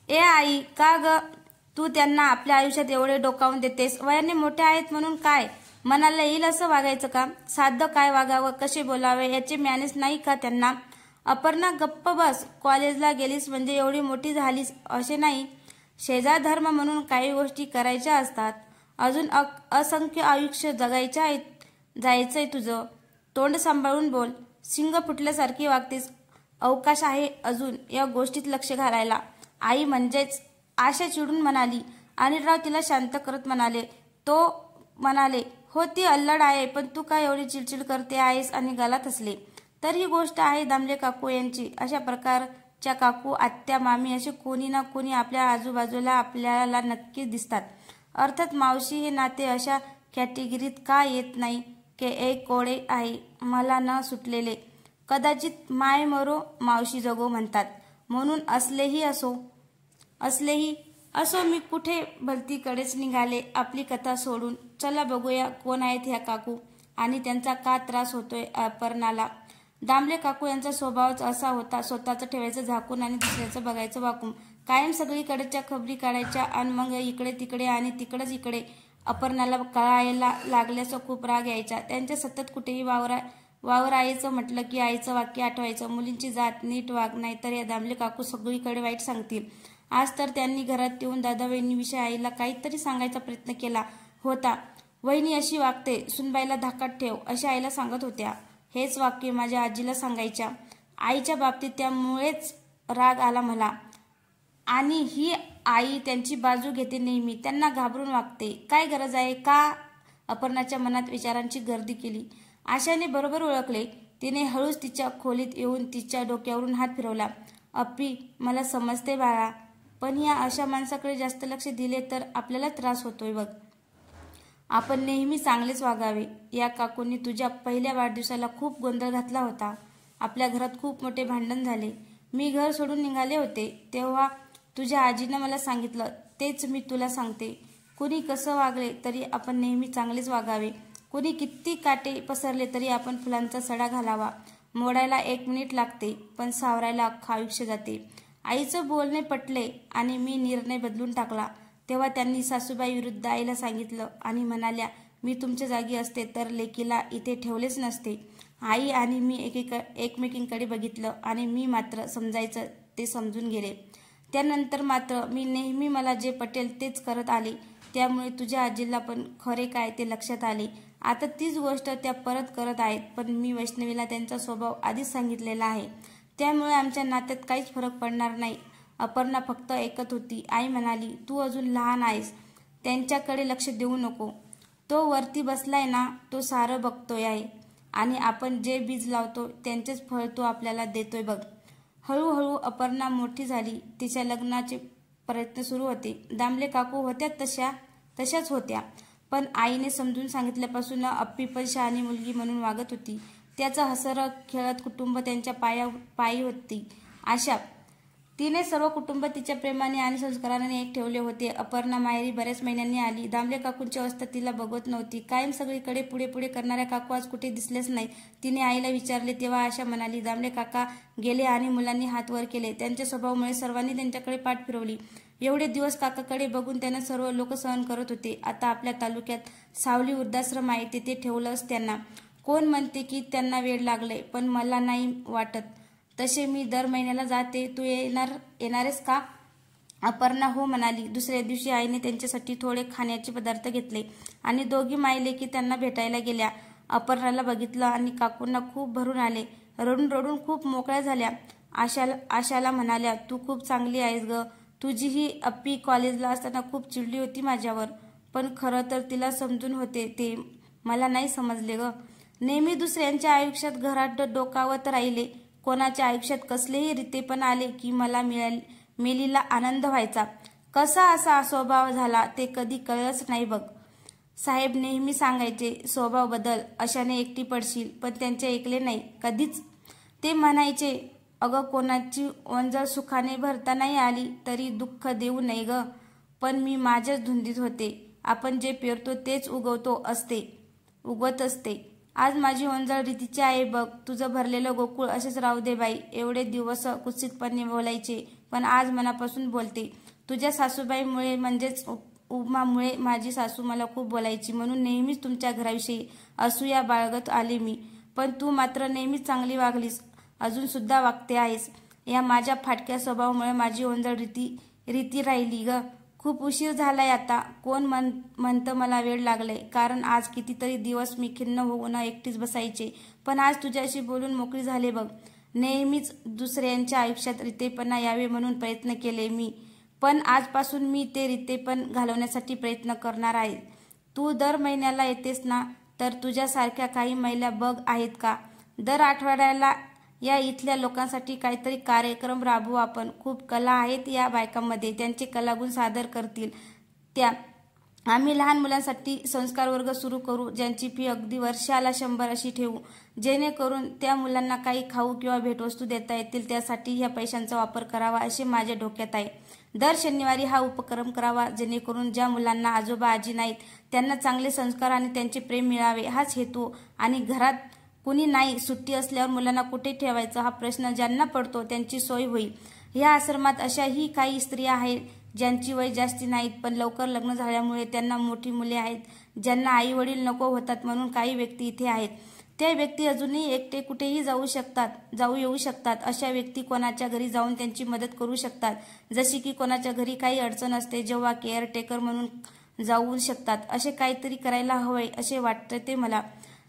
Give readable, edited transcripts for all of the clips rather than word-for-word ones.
ए आई, का ग तू त्यांना आपल्या आयुष्यात एवढे डोकावून देतेस? वयाने मोठे आहेत म्हणून काय मनाला येईल असं वागायचं का? साधं काय वागावं, कसे बोलावे याचे मॅनेज नाही का त्यांना? अपर्णा गप्प बस. कॉलेजला गेलीस म्हणजे एवढी मोठी झालीस असे नाही. शेजार धर्म म्हणून काही गोष्टी करायच्या असतात. अजून असंख्य आयुष्य जायचंय तुझं. तोंड सांभाळून बोल. सिंग फुटल्यासारखी वागतेस. अवकाश आहे अजून या गोष्टीत लक्ष घालायला. आई म्हणजेच आशा चिडून म्हणाली. अनिलराव तिला शांत करत म्हणाले. हो ती अल्लड आहे, पण तू काय एवढी चिडचिड करते आहेस? आणि गलात हसले. तर ही गोष्ट आहे दामले काकू यांची. अशा प्रकारच्या काकू, आत्या, मामी असे कोणी ना कोणी आपल्या आजूबाजूला आपल्याला नक्कीच दिसतात. अर्थात मावशी हे नाते अशा कॅटेगरीत का येत नाही की एक कोडे आहे मला न सुटलेले. कदाचित माय मरो मावशी जगो म्हणतात म्हणून असलेही असो मी कुठे भलतीकडेच निघाले आपली कथा सोडून. चला बघूया कोण आहेत ह्या काकू आणि त्यांचा का त्रास होतोय अपर्णाला. दामले काकू यांचा स्वभावच असा होता. स्वतःचं ठेवायचं झाकून आणि दुसऱ्याचं बघायचं वाकून. कायम सगळीकडच्या खबरी काढायच्या आणि मग इकडे तिकडे आणि तिकडच इकडे. अपर्णाला कळायला लागल्याचा खूप राग यायचा. त्यांच्या सतत कुठेही वावरायचं म्हटलं की आईचं वाक्य आठवायचं. मुलींची जात नीट वाग, नाहीतर या दामले काकू सगळीकडे वाईट सांगतील. आज तर त्यांनी घरात येऊन दादा वहिनीविषयी आईला काहीतरी सांगायचा प्रयत्न केला होता. वहिनी अशी वागते, सुनबाईला धाकात ठेव अशी आईला सांगत होत्या. हेच वाक्य माझ्या आजीला सांगायच्या. आईच्या बाबतीत त्यामुळेच राग आला मला. आणि ही आई त्यांची बाजू घेते नेहमी. त्यांना घाबरून वागते. काय गरज आहे का? अपर्णाच्या मनात विचारांची गर्दी केली. आशाने बरोबर ओळखले. तिने हळूच तिच्या खोलीत येऊन तिच्या डोक्यावरून हात फिरवला. अप्पी, मला समजते बाळा, पण या अशा माणसाकडे जास्त लक्ष दिले तर आपल्याला त्रास होतोय बघ. आपण नेहमी चांगलेच वागावे. या काकूंनी तुझ्या पहिल्या वाढदिवसाला खूप गोंधळ घातला होता. आपल्या घरात खूप मोठे भांडण झाले. मी घर सोडून निघाले होते तेव्हा तुझ्या आजीनं मला सांगितलं. तेच मी तुला सांगते. कुणी कसं वागले तरी आपण नेहमी चांगलेच वागावे. कुणी किती काटे पसरले तरी आपण फुलांचा सडा घालावा. मोडायला 1 मिनिट लागते, पण सावरायला अख्खं आयुष्य जाते. आईचं बोलणे पटले आणि मी निर्णय बदलून टाकला. तेव्हा त्यांनी सासूबाई विरुद्ध आईला सांगितलं आणि म्हणाल्या, मी तुमच्या जागी असते तर लेकीला इथे ठेवलेच नसते. आई आणि मी एकमेकींकडे बघितलं आणि मी मात्र समजायचं ते समजून गेले. त्यानंतर मात्र मी नेहमी मला जे पटेल तेच करत आले. त्यामुळे तुझ्या आजीला पण खरे काय ते लक्षात आले. आता तीच गोष्ट त्या परत करत आहेत. पण मी वैष्णवीला त्यांचा स्वभाव आधीच सांगितलेला आहे. त्यामुळे आमच्या नात्यात काहीच फरक पडणार नाही. अपर्णा फक्त ऐकत होती. आई म्हणाली, तू अजून लहान आहेस. त्यांच्याकडे लक्ष देऊ नको. तो वरती बसलाय ना, तो सारं बघतोय आहे आणि आपण जे बीज लावतो त्यांचेच फळ तो आपल्याला देतोय बघ. हळूहळू अपर्णा मोठी झाली. तिच्या लग्नाचे प्रयत्न सुरू होते. दामले काकू होत्या तशाच होत्या. पण आईने समजून सांगितल्यापासून अप्पी पण शहाणी मुलगी म्हणून वागत होती. त्याचं हसरं खेळत कुटुंब त्यांच्या पायी होती. आशा, तिने सर्व कुटुंब तिच्या प्रेमाने आणि संस्काराने एक ठेवले होते. अपर्णा माहेरी बऱ्याच महिन्यांनी आली. दामले काकूंची अवस्था तिला बघत नव्हती. कायम सगळीकडे पुढे पुढे करणाऱ्या काकू आज कुठे दिसलेच नाही. तिने आईला विचारले तेव्हा आशा म्हणाली, दामले काका गेले आणि मुलांनी हात वर केले. त्यांच्या स्वभावामुळे सर्वांनी त्यांच्याकडे पाठ फिरवली. एवढे दिवस काकाकडे बघून त्यांना सर्व लोक सहन करत होते. आता आपल्या तालुक्यात सावली वृद्धाश्रम आहे, तिथे ठेवलंच त्यांना. कोण म्हणते की त्यांना वेळ लागलंय, पण मला नाही वाटत तसे. मी दर महिन्याला जाते. तू येणारेस का? अपर्णा हो म्हणाली. दुसऱ्या दिवशी आईने त्यांच्यासाठी थोडे खाण्याचे पदार्थ घेतले आणि दोघी मायलेकी त्यांना भेटायला गेल्या. अपर्णाला बघितलं आणि काकूंना खूप भरून आले. रडून रडून खूप मोकळ्या झाल्या. आशाला म्हणाल्या, तू खूप चांगली आहेस ग. तुझी ही अप्पी कॉलेजला असताना खूप चिडली होती माझ्यावर, पण खरं तर तिला समजून होते ते मला नाही समजले ग. नेहमी दुसऱ्यांच्या आयुष्यात घरात डोकावत राहिले. कोणाच्या आयुष्यात कसलेही रीते पण आले की मला मेलीला आनंद व्हायचा. कसा असा स्वभाव झाला ते कधी कळलंच नाही बघ. साहेब नेहमी सांगायचे, स्वभाव बदल, अशाने एकटी पडशील. पण त्यांचे ऐकले नाही कधीच. ते म्हणायचे, अगं कोणाची ओंजळ सुखाने भरता नाही आली तरी दुःख देऊ नये ग. पण मी माझ्याच धुंदीत होते. आपण जे पेरतो तेच उगवत असते. आज माझी ओंजळ रीतीची आहे बघ. तुझं भरलेलं गोकुळ असेच राहू दे बाई. एवढे दिवस कुत्सितपणे बोलायचे, पण आज मनापासून बोलते. तुझ्या सासूबाईमुळे म्हणजेच उमामुळे माझी सासू मला खूप बोलायची, म्हणून नेहमीच तुमच्या घराविषयी असूया बाळगत आले मी. पण तू मात्र नेहमीच चांगली वागलीस, अजून सुद्धा वागते आहेस. या माझ्या फाटक्या स्वभावामुळे माझी ओंजळ रीती राहिली ग. खूप उशीर झालाय आता. कोण म्हणतं मला वेळ लागलाय, कारण आज कितीतरी दिवस मी खिन्न होऊन एकटीच बसायचे, पण आज तुझ्याशी बोलून मोकळी झाले बघ. नेहमीच दुसऱ्यांच्या आयुष्यात रितेपणा यावे म्हणून प्रयत्न केले मी, पण आजपासून मी ते रितेपण घालवण्यासाठी प्रयत्न करणार आहे. तू दर महिन्याला येतेस ना, तर तुझ्यासारख्या काही महिला बघ आहेत का? दर आठवड्याला या इथल्या लोकांसाठी काहीतरी कार्यक्रम राबवू आपण. खूप कला आहेत या बायकांमध्ये, त्यांचे कलागुण सादर करतील त्या. आम्ही लहान मुलांसाठी संस्कार वर्ग सुरू करू, ज्यांची फी अगदी वर्षाला 100 अशी ठेवू, जेणेकरून त्या मुलांना काही खाऊ किंवा भेटवस्तू देता येतील. त्यासाठी ह्या पैशांचा वापर करावा असे माझ्या डोक्यात आहे. दर शनिवारी हा उपक्रम करावा, जेणेकरून ज्या मुलांना आजोबा आजी नाहीत त्यांना चांगले संस्कार आणि त्यांचे प्रेम मिळावे, हाच हेतू. आणि घरात कुणी नाही, सुट्टी असल्यावर मुलांना कुठे ठेवायचं हा प्रश्न ज्यांना पडतो त्यांची सोय होईल. या आश्रमात अशाही काही स्त्रिया आहेत ज्यांची वय जास्ती नाहीत, पण लवकर लग्न झाल्यामुळे त्यांना मोठी मुले आहेत, ज्यांना आई वडील नको होतात, म्हणून काही व्यक्ती इथे आहेत. त्या व्यक्ती अजूनही एकटे कुठेही जाऊ येऊ शकतात. अशा व्यक्ती कोणाच्या घरी जाऊन त्यांची मदत करू शकतात, जशी की कोणाच्या घरी काही अडचण असते जेव्हा केअरटेकर म्हणून जाऊ शकतात. असे काहीतरी करायला हवंय असे वाटते ते मला.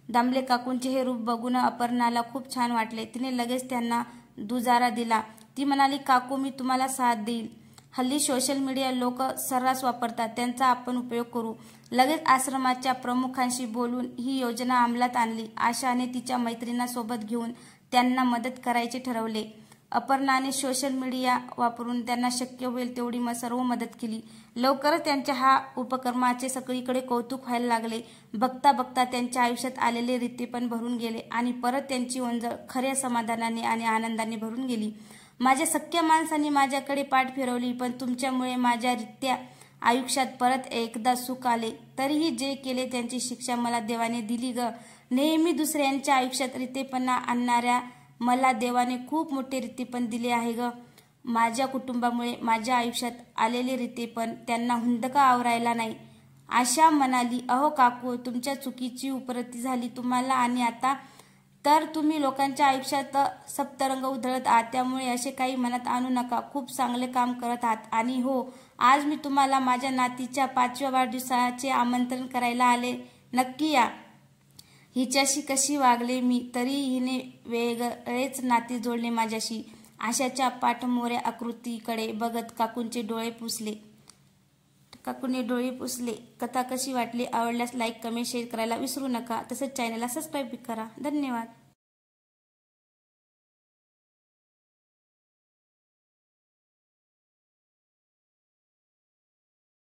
दामले काकूंचे हे रूप बघून अपर्णाला खूप छान वाटले. तिने लगेच त्यांना दुजारा दिला. ती म्हणाली, काकू मी तुम्हाला साथ देईल. हल्ली सोशल मीडिया लोक सर्रास वापरतात, त्यांचा आपण उपयोग करू. लगेच आश्रमाच्या प्रमुखांशी बोलून ही योजना अंमलात आणली. आशाने तिच्या मैत्रिणींना सोबत घेऊन त्यांना मदत करायचे ठरवले. अपर्णाने सोशल मीडिया वापरून त्यांना शक्य होईल तेवढी सर्व मदत केली. लवकरच त्यांच्या हा उपक्रमाचे सगळीकडे कौतुक व्हायला लागले. बघता बघता त्यांच्या आयुष्यात आलेले रितेपण भरून गेले आणि परत त्यांची ओंजळ खऱ्या समाधानाने आणि आनंदाने भरून गेली. माझ्या सख्या माणसांनी माझ्याकडे पाठ फिरवली, पण तुमच्यामुळे माझ्या रित्या आयुष्यात परत एकदा सुख आले. तरीही जे केले त्यांची शिक्षा मला देवाने दिली ग. नेहमी दुसऱ्यांच्या आयुष्यात रितेपणा आणणाऱ्या मला देवाने खूप मोठे रितेपण दिले आहे ग. माझ्या कुटुंबामुळे माझ्या आयुष्यात आलेले रितेपण त्यांना हुंदका आवरायला नाही. आशा म्हणाली, अहो काकू, तुमच्या चुकीची उपरती झाली तुम्हाला, आणि आता तर तुम्ही लोकांच्या आयुष्यात सप्तरंग उधळत आहात, त्यामुळे असे काही मनात आणू नका. खूप चांगले काम करत आहात. आणि हो, आज मी तुम्हाला माझ्या नातीच्या 5व्या वाढदिवसाचे आमंत्रण करायला आले, नक्की या. हिच्याशी कशी वागले मी, तरी हिने वेगळेच नाते जोडले माझ्याशी. आशाच्या पाठमोऱ्या आकृतीकडे बघत काकूने डोळे पुसले. कथा कशी वाटली? आवडल्यास लाईक, कमेंट, शेअर करायला विसरू नका. तसेच चॅनलला सबस्क्राईब करा. धन्यवाद.